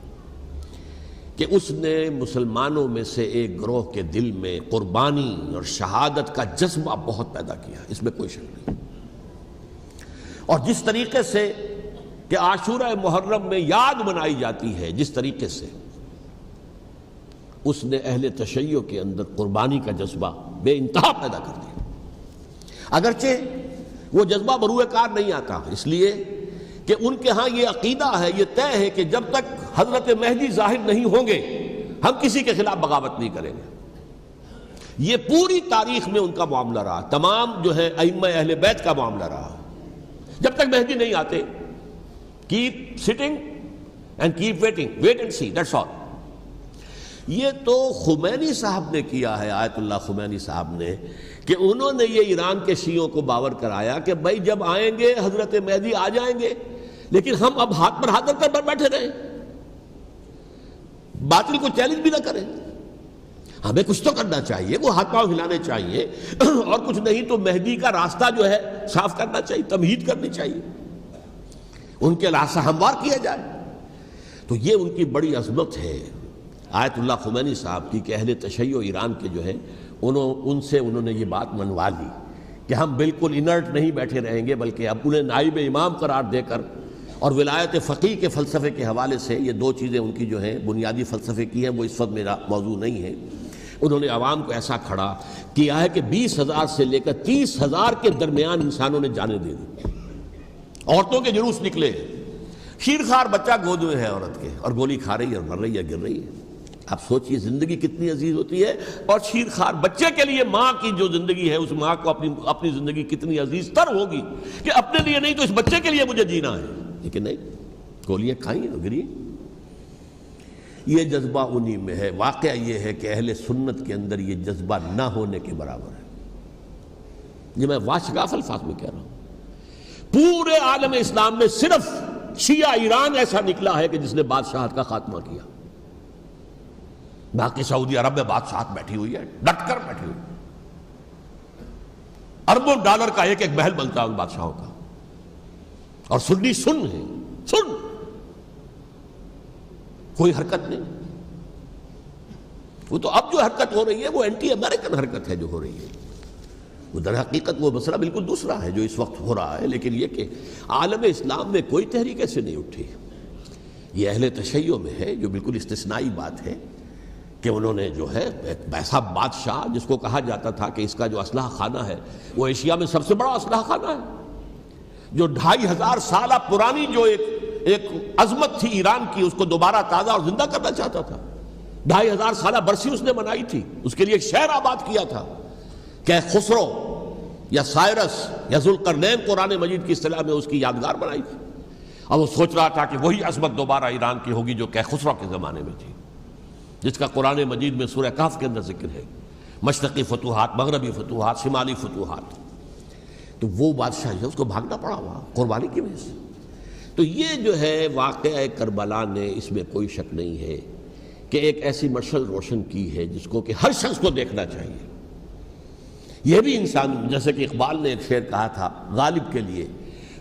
کہ اس نے مسلمانوں میں سے ایک گروہ کے دل میں قربانی اور شہادت کا جذبہ بہت پیدا کیا، اس میں کوئی شک نہیں۔ اور جس طریقے سے کہ عاشورہ محرم میں یاد منائی جاتی ہے، جس طریقے سے اس نے اہل تشیع کے اندر قربانی کا جذبہ بے انتہا پیدا کر دیا۔ اگرچہ وہ جذبہ بروئے کار نہیں آتا، اس لیے کہ ان کے ہاں یہ عقیدہ ہے، یہ طے ہے کہ جب تک حضرت مہدی ظاہر نہیں ہوں گے ہم کسی کے خلاف بغاوت نہیں کریں گے۔ یہ پوری تاریخ میں ان کا معاملہ رہا، تمام جو ہے ائمہ اہل بیت کا معاملہ رہا۔ جب تک مہدی نہیں آتے، keep sitting and keep waiting, wait and see, that's all. یہ تو خمینی صاحب نے کیا ہے، آیت اللہ خمینی صاحب نے، کہ انہوں نے یہ ایران کے شیعوں کو باور کرایا کہ بھائی جب آئیں گے حضرت مہدی آ جائیں گے، لیکن ہم اب ہاتھ پر ہاتھ رکھ کر بیٹھے رہیں، باطل کو چیلنج بھی نہ کریں، ہمیں کچھ تو کرنا چاہیے، وہ ہاتھ پاؤں ہلانے چاہیے، اور کچھ نہیں تو مہدی کا راستہ جو ہے صاف کرنا چاہیے، تمہید کرنی چاہیے، ان کے راستہ ہموار کیا جائے۔ تو یہ ان کی بڑی عظمت ہے آیت اللہ خمینی صاحب کی کہ اہل تشیع ایران کے جو ہے ان سے انہوں نے یہ بات منوا لی کہ ہم بالکل انرٹ نہیں بیٹھے رہیں گے، بلکہ اب انہیں نائب امام قرار دے کر اور ولایت فقیہ کے فلسفے کے حوالے سے، یہ دو چیزیں ان کی جو ہیں بنیادی فلسفے کی ہیں، وہ اس وقت میرا موضوع نہیں ہے، انہوں نے عوام کو ایسا کھڑا کیا ہے کہ 20,000 سے لے کر 30,000 کے درمیان انسانوں نے جانیں دے دی، عورتوں کے جلوس نکلے، شیرخوار بچہ گود میں ہے عورت کے، اور گولی کھا رہی ہے اور مر رہی ہے، گر رہی ہے۔ آپ سوچئے زندگی کتنی عزیز ہوتی ہے، اور شیر خوار بچے کے لیے ماں کی جو زندگی ہے، اس ماں کو اپنی زندگی کتنی عزیز تر ہوگی کہ اپنے لیے نہیں تو اس بچے کے لیے مجھے جینا ہے، لیکن نہیں، گولیاں کھائیں اور گری۔ یہ جذبہ انہی میں ہے۔ واقعہ یہ ہے کہ اہل سنت کے اندر یہ جذبہ نہ ہونے کے برابر ہے۔ یہ میں واشگاف الفاظ میں کہہ رہا ہوں۔ پورے عالم اسلام میں صرف شیعہ ایران ایسا نکلا ہے کہ جس نے بادشاہت کا خاتمہ کیا، باقی سعودی عرب میں بادشاہت بیٹھی ہوئی ہے، ڈٹ کر بیٹھی ہوئی، اربوں ڈالر کا ایک ایک محل بنتا ہے ان بادشاہوں کا، اور سنی سن ہے، سن، کوئی حرکت نہیں۔ وہ تو اب جو حرکت ہو رہی ہے وہ اینٹی امریکن حرکت ہے جو ہو رہی ہے، وہ در حقیقت وہ مسئلہ بالکل دوسرا ہے جو اس وقت ہو رہا ہے، لیکن یہ کہ عالم اسلام میں کوئی تحریک ایسے نہیں اٹھی۔ یہ اہل تشیع میں ہے جو بالکل استثنائی بات ہے کہ انہوں نے جو ہے ایک ایسا بادشاہ جس کو کہا جاتا تھا کہ اس کا جو اسلحہ خانہ ہے وہ ایشیا میں سب سے بڑا اسلحہ خانہ ہے، جو 2500 سالہ پرانی جو ایک عظمت تھی ایران کی، اس کو دوبارہ تازہ اور زندہ کرنا چاہتا تھا۔ 2500 سالہ برسی اس نے منائی تھی، اس کے لیے ایک شہر آباد کیا تھا کہ خسرو یا سائرس یا ذوالقرنین قرآن مجید کی اصطلاح میں اس کی یادگار بنائی تھی، اور وہ سوچ رہا تھا کہ وہی عظمت دوبارہ ایران کی ہوگی جو کہ خسرو کے زمانے میں تھی، جس کا قرآن مجید میں سورہ کہف کے اندر ذکر ہے، مشرقی فتوحات، مغربی فتوحات، شمالی فتوحات۔ تو وہ بادشاہ ہے، اس کو بھاگنا پڑا وہاں قربانی کی وجہ سے۔ تو یہ جو ہے واقعہ کربلا نے، اس میں کوئی شک نہیں ہے کہ ایک ایسی مشعل روشن کی ہے جس کو کہ ہر شخص کو دیکھنا چاہیے۔ یہ بھی انسان، جیسے کہ اقبال نے ایک شعر کہا تھا غالب کے لیے،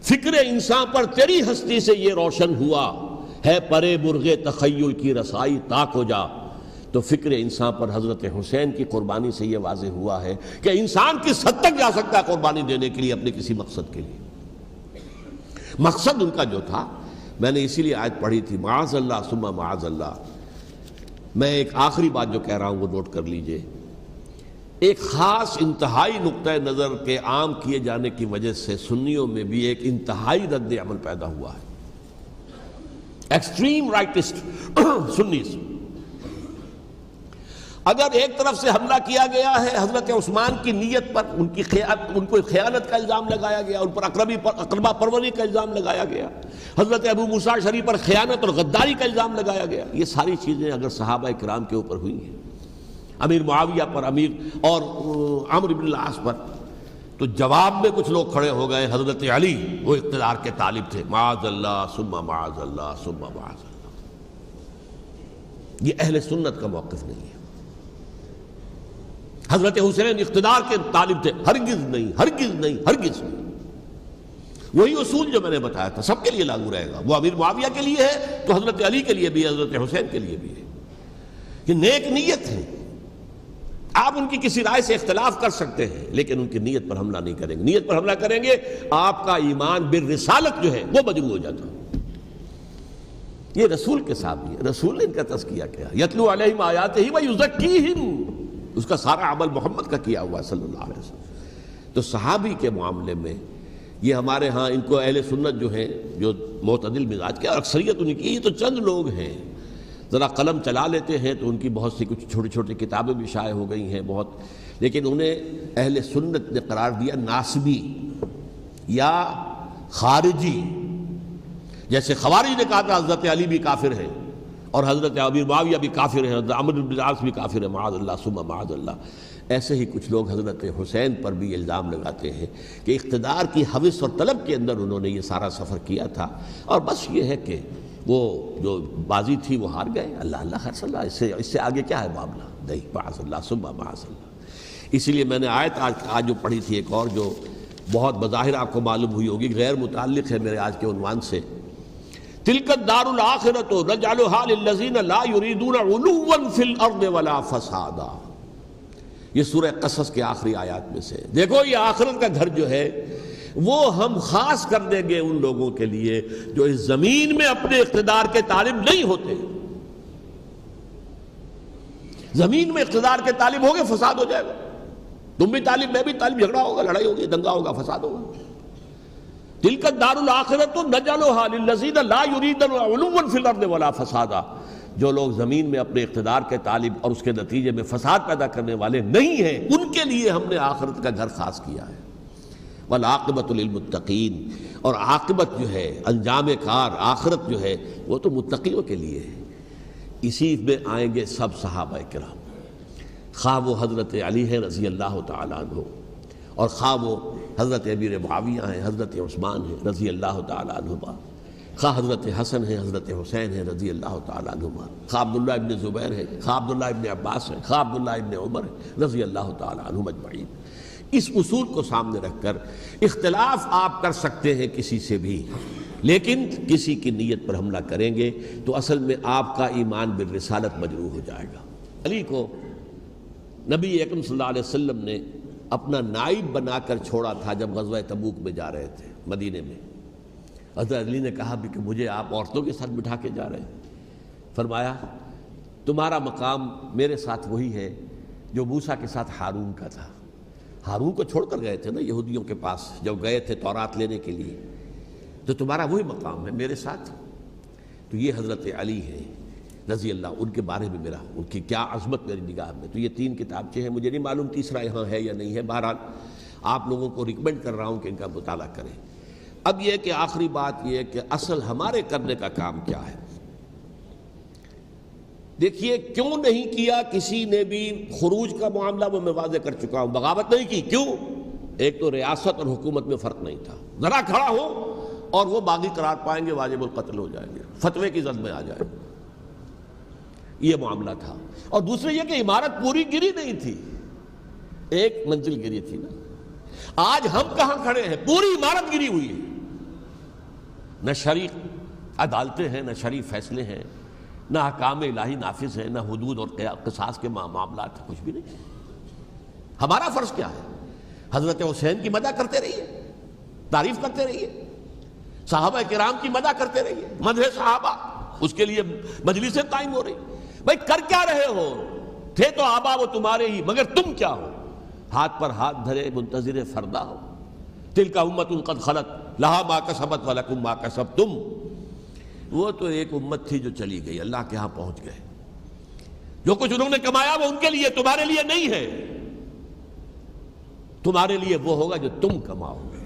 فکر انسان پر تیری ہستی سے یہ روشن ہوا ہے، پرے مرغ تخیل کی رسائی تاک ہو جا۔ تو فکر انسان پر حضرت حسین کی قربانی سے یہ واضح ہوا ہے کہ انسان کس حد تک جا سکتا ہے قربانی دینے کے لیے اپنے کسی مقصد کے لیے۔ مقصد ان کا جو تھا، میں نے اسی لیے آیت پڑھی تھی، معاذ اللہ ثم معاذ اللہ۔ میں ایک آخری بات جو کہہ رہا ہوں وہ نوٹ کر لیجئے۔ ایک خاص انتہائی نقطۂ نظر کے عام کیے جانے کی وجہ سے سنیوں میں بھی ایک انتہائی رد عمل پیدا ہوا ہے۔ ایکسٹریم رائٹسٹ سنیز، اگر ایک طرف سے حملہ کیا گیا ہے حضرت عثمان کی نیت پر، ان کو خیانت کا الزام لگایا گیا، ان پر اقربا پروری کا الزام لگایا گیا، حضرت ابو موسیٰ اشعری پر خیانت اور غداری کا الزام لگایا گیا، یہ ساری چیزیں اگر صحابہ کرام کے اوپر ہوئی ہیں، امیر معاویہ پر، امیر اور عمرو بن العاص پر، تو جواب میں کچھ لوگ کھڑے ہو گئے۔ حضرت علی وہ اقتدار کے طالب تھے، معاذ اللہ ثم معاذ اللہ ثم معاذ اللہ۔ یہ اہل سنت کا موقف نہیں ہے۔ حضرت حسین اقتدار کے طالب تھے، ہرگز نہیں، ہرگز نہیں، ہرگز نہیں۔ وہی اصول جو میں نے بتایا تھا سب کے لیے لاگو رہے گا، وہ امیر معاویہ کے لیے ہے تو حضرت علی کے لیے بھی ہے، حضرت حسین کے لیے بھی ہے۔ یہ نیک نیت ہے، آپ ان کی کسی رائے سے اختلاف کر سکتے ہیں لیکن ان کی نیت پر حملہ نہیں کریں گے۔ نیت پر حملہ کریں گے آپ کا ایمان بالرسالت جو ہے وہ مجروح ہو جاتا ہے۔ یہ رسول کے ساتھ بھی ہے، رسول نے ان کا تزکیہ کیا، یتلو علیہم آیاتہ ویزکیہم، اس کا سارا عمل محمد کا کیا ہوا ہے صلی اللہ علیہ وسلم۔ تو صحابی کے معاملے میں یہ ہمارے ہاں ان کو اہل سنت جو ہیں جو معتدل مزاج کے، اور اکثریت ان کی، یہ تو چند لوگ ہیں، ذرا قلم چلا لیتے ہیں تو ان کی بہت سی کچھ چھوٹی چھوٹی کتابیں بھی شائع ہو گئی ہیں بہت، لیکن انہیں اہل سنت نے قرار دیا ناسبی یا خارجی۔ جیسے خوارج نے کہا تھا حضرت علی بھی کافر ہے اور حضرت امیر معاویہ بھی کافر ہے، حضرت عمرو بن العاص بھی کافر ہے، معاذ اللہ ثم معاذ اللہ۔ ایسے ہی کچھ لوگ حضرت حسین پر بھی الزام لگاتے ہیں کہ اقتدار کی ہوس اور طلب کے اندر انہوں نے یہ سارا سفر کیا تھا، اور بس یہ ہے کہ وہ جو بازی تھی وہ ہار گئے۔ اللہ اللہ خیر صلی اللہ، اس سے آگے کیا ہے معاملہ؟ نہیں، معاذ اللہ ثم معاذ اللہ۔ اسی لیے میں نے آیت آج جو پڑھی تھی ایک اور جو بہت بظاہر آپ کو معلوم ہوئی ہوگی، غیر متعلق ہے میرے آج کے عنوان سے، تلک الدار الآخرۃ نجعلھا للذین لا یریدون علوا فی الارض ولا فسادا۔ یہ سورہ قصص کے آخری آیات میں سے، دیکھو یہ آخرت کا گھر جو ہے وہ ہم خاص کر دیں گے ان لوگوں کے لیے جو اس زمین میں اپنے اقتدار کے طالب نہیں ہوتے۔ زمین میں اقتدار کے طالب ہوگے فساد ہو جائے گا، تم بھی طالب میں بھی طالب، جھگڑا ہوگا، لڑائی ہوگی، دنگا ہوگا، فساد ہوگا۔ تلک الدار الآخرۃ نجعلھا للذین لا یریدون علوا فی الارض ولا فسادا۔ جو لوگ زمین میں اپنے اقتدار کے طالب اور اس کے نتیجے میں فساد پیدا کرنے والے نہیں ہیں، ان کے لیے ہم نے آخرت کا گھر خاص کیا ہے۔ والعاقبۃ للمتقین، اور عاقبت جو ہے، انجام کار، آخرت جو ہے وہ تو متقیوں کے لیے ہے۔ اسی میں آئیں گے سب صحابہ کرام، خواہ وہ حضرت علی ہیں رضی اللہ تعالیٰ عنہ، اور خواہ وہ حضرت امیر معاویہ ہیں، حضرت عثمان ہیں رضی اللہ تعالیٰ عنہما، خواہ حضرت حسن ہیں، حضرت حسین ہیں رضی اللہ تعالیٰ عنہما، خواہ عبداللہ ابن زبیر ہیں، خواہ عبداللہ ابن عباس ہیں، خواہ عبداللہ ابن عمر ہیں رضی اللہ تعالیٰ عنہم اجمعین۔ اس اصول کو سامنے رکھ کر اختلاف آپ کر سکتے ہیں کسی سے بھی، لیکن کسی کی نیت پر حملہ کریں گے تو اصل میں آپ کا ایمان بالرسالت مجروح ہو جائے گا۔ علی کو نبی اکرم صلی اللہ علیہ وسلم نے اپنا نائب بنا کر چھوڑا تھا جب غزوہ تبوک میں جا رہے تھے مدینے میں۔ حضرت علی نے کہا بھی کہ مجھے آپ عورتوں کے ساتھ بٹھا کے جا رہے ہیں۔ فرمایا تمہارا مقام میرے ساتھ وہی ہے جو موسیٰ کے ساتھ ہارون کا تھا۔ ہارون کو چھوڑ کر گئے تھے نا یہودیوں کے پاس جب گئے تھے تورات لینے کے لیے، تو تمہارا وہی مقام ہے میرے ساتھ۔ تو یہ حضرت علی ہے رضی اللہ، ان کے بارے میں میرا، ان کی کیا عظمت میری نگاہ میں۔ تو یہ 3 کتابچے ہیں، مجھے نہیں معلوم تیسرا یہاں ہے یا نہیں ہے، بہرحال آپ لوگوں کو ریکمینڈ کر رہا ہوں کہ ان کا مطالعہ کریں۔ اب یہ کہ آخری بات یہ کہ اصل ہمارے کرنے کا کام کیا ہے۔ دیکھیے کیوں نہیں کیا کسی نے بھی خروج کا معاملہ، وہ میں واضح کر چکا ہوں، بغاوت نہیں کی۔ کیوں؟ ایک تو ریاست اور حکومت میں فرق نہیں تھا، ذرا کھڑا ہو اور وہ باغی قرار پائیں گے، واجب القتل ہو جائیں گے، فتوے کی زد میں آ جائیں گے، یہ معاملہ تھا۔ اور دوسرے یہ کہ عمارت پوری گری نہیں تھی، ایک منزل گری تھی نا۔ آج ہم کہاں کھڑے ہیں؟ پوری عمارت گری ہوئی ہے، نہ شرعی عدالتیں ہیں، نہ شرعی فیصلے ہیں، نہ احکام الہی نافذ ہیں، نہ حدود اور قصاص کے معاملات، کچھ بھی نہیں۔ ہمارا فرض کیا ہے؟ حضرت حسین کی مدح کرتے رہیے، تعریف کرتے رہیے، صحابہ کرام کی مدح کرتے رہیے، مدح صحابہ، اس کے لیے مجلسیں قائم ہو رہی۔ بھائی کر کیا رہے ہو؟ تھے تو آبا وہ تمہارے ہی، مگر تم کیا ہو؟ ہاتھ پر ہاتھ دھرے منتظر فردا ہو۔ تلک امۃ قد خلت لہا ما کسبت ولکم ما کسبتم۔ وہ تو ایک امت تھی جو چلی گئی، اللہ کے ہاں پہنچ گئے، جو کچھ انہوں نے کمایا وہ ان کے لیے، تمہارے لیے نہیں ہے۔ تمہارے لیے وہ ہوگا جو تم کماؤ گے۔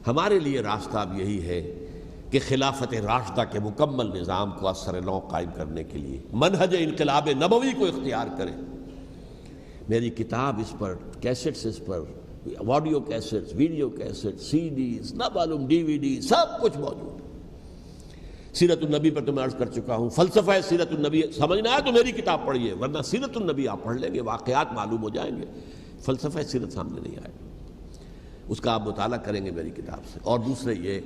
ہمارے لیے راستہ اب یہی ہے کہ خلافت راشدہ کے مکمل نظام کو اثر نو قائم کرنے کے لیے منہج انقلاب نبوی کو اختیار کریں۔ میری کتاب اس پر، کیسٹس اس پر، آڈیو کیسٹس، ویڈیو کیسٹ، سی ڈیز، نہ معلوم ڈی وی ڈی، سب کچھ موجود ہے۔ سیرت النبی پر تو میں عرض کر چکا ہوں، فلسفہ سیرت النبی سمجھنا ہے تو میری کتاب پڑھیے، ورنہ سیرت النبی آپ پڑھ لیں گے، واقعات معلوم ہو جائیں گے، فلسفہ سیرت سامنے نہیں آئے گا، اس کا آپ مطالعہ کریں گے میری کتاب سے۔ اور دوسرے یہ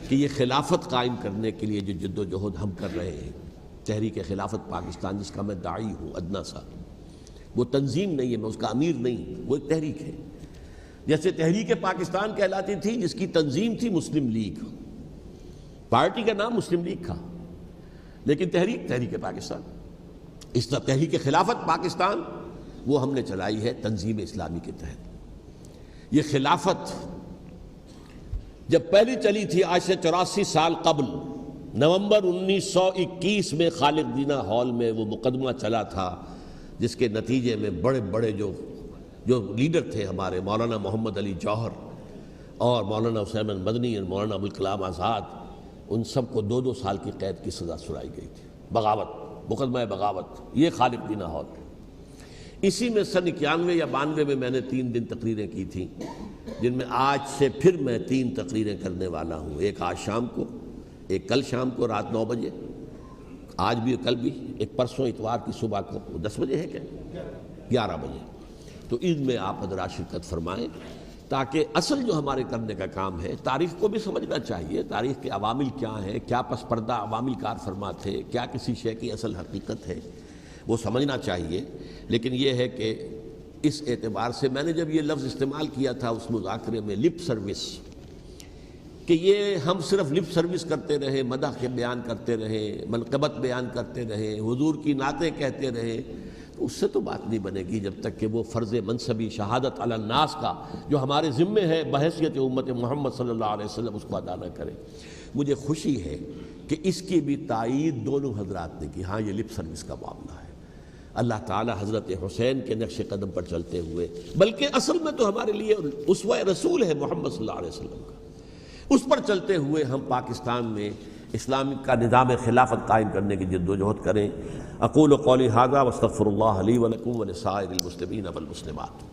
کہ یہ خلافت قائم کرنے کے لیے جو جد و جہد ہم کر رہے ہیں، تحریک خلافت پاکستان جس کا میں داعی ہوں ادنا سا، وہ تنظیم نہیں ہے، میں اس کا امیر نہیں، وہ ایک تحریک ہے۔ جیسے تحریک پاکستان کہلاتی تھی جس کی تنظیم تھی مسلم لیگ، پارٹی کا نام مسلم لیگ تھا، لیکن تحریک پاکستان، اس طرح تحریک خلافت پاکستان وہ ہم نے چلائی ہے تنظیم اسلامی کے تحت۔ یہ خلافت جب پہلی چلی تھی آج سے 84 سال قبل، نومبر 1921 میں خالد دینہ ہال میں وہ مقدمہ چلا تھا، جس کے نتیجے میں بڑے بڑے جو لیڈر تھے ہمارے، مولانا محمد علی جوہر اور مولانا حسین مدنی اور مولانا ابوالکلام آزاد، ان سب کو 2 سال کی قید کی سزا سنائی گئی تھی، بغاوت، مقدمہ بغاوت، یہ خالد دینہ ہال۔ اسی میں سن 91 یا 92 میں میں نے 3 دن تقریریں کی تھیں، جن میں آج سے پھر میں 3 تقریریں کرنے والا ہوں، ایک آج شام کو، ایک کل شام کو رات 9 بجے، آج بھی کل بھی، ایک پرسوں اتوار کی صبح کو 10 بجے ہے کیا 11 بجے۔ تو ان میں آپ حضرات شرکت فرمائیں، تاکہ اصل جو ہمارے کرنے کا کام ہے، تاریخ کو بھی سمجھنا چاہیے، تاریخ کے عوامل کیا ہیں، کیا پس پردہ عوامل کار فرما تھے، کیا کسی شے کی اصل حقیقت ہے، وہ سمجھنا چاہیے۔ لیکن یہ ہے کہ اس اعتبار سے میں نے جب یہ لفظ استعمال کیا تھا اس مذاکرے میں، لپ سروس، کہ یہ ہم صرف لپ سروس کرتے رہے، مدح کے بیان کرتے رہے، منقبت بیان کرتے رہے، حضور کی نعتیں کہتے رہے، تو اس سے تو بات نہیں بنے گی جب تک کہ وہ فرض منصبی شہادت علی الناس کا جو ہمارے ذمے ہے بحیثیت امت محمد صلی اللہ علیہ وسلم اس کو ادا نہ کرے۔ مجھے خوشی ہے کہ اس کی بھی تائید دونوں حضرات نے کی. ہاں یہ لپ سروس کا معاملہ ہے. اللہ تعالی حضرت حسین کے نقش قدم پر چلتے ہوئے، بلکہ اصل میں تو ہمارے لیے اسوہ رسول ہے محمد صلی اللہ علیہ وسلم کا، اس پر چلتے ہوئے ہم پاکستان میں اسلام کا نظام خلافت قائم کرنے کی جد و جہد کریں. اقول قولی ھذا واستغفر اللہ لی ولکم ولسائر المسلمین والمسلمات.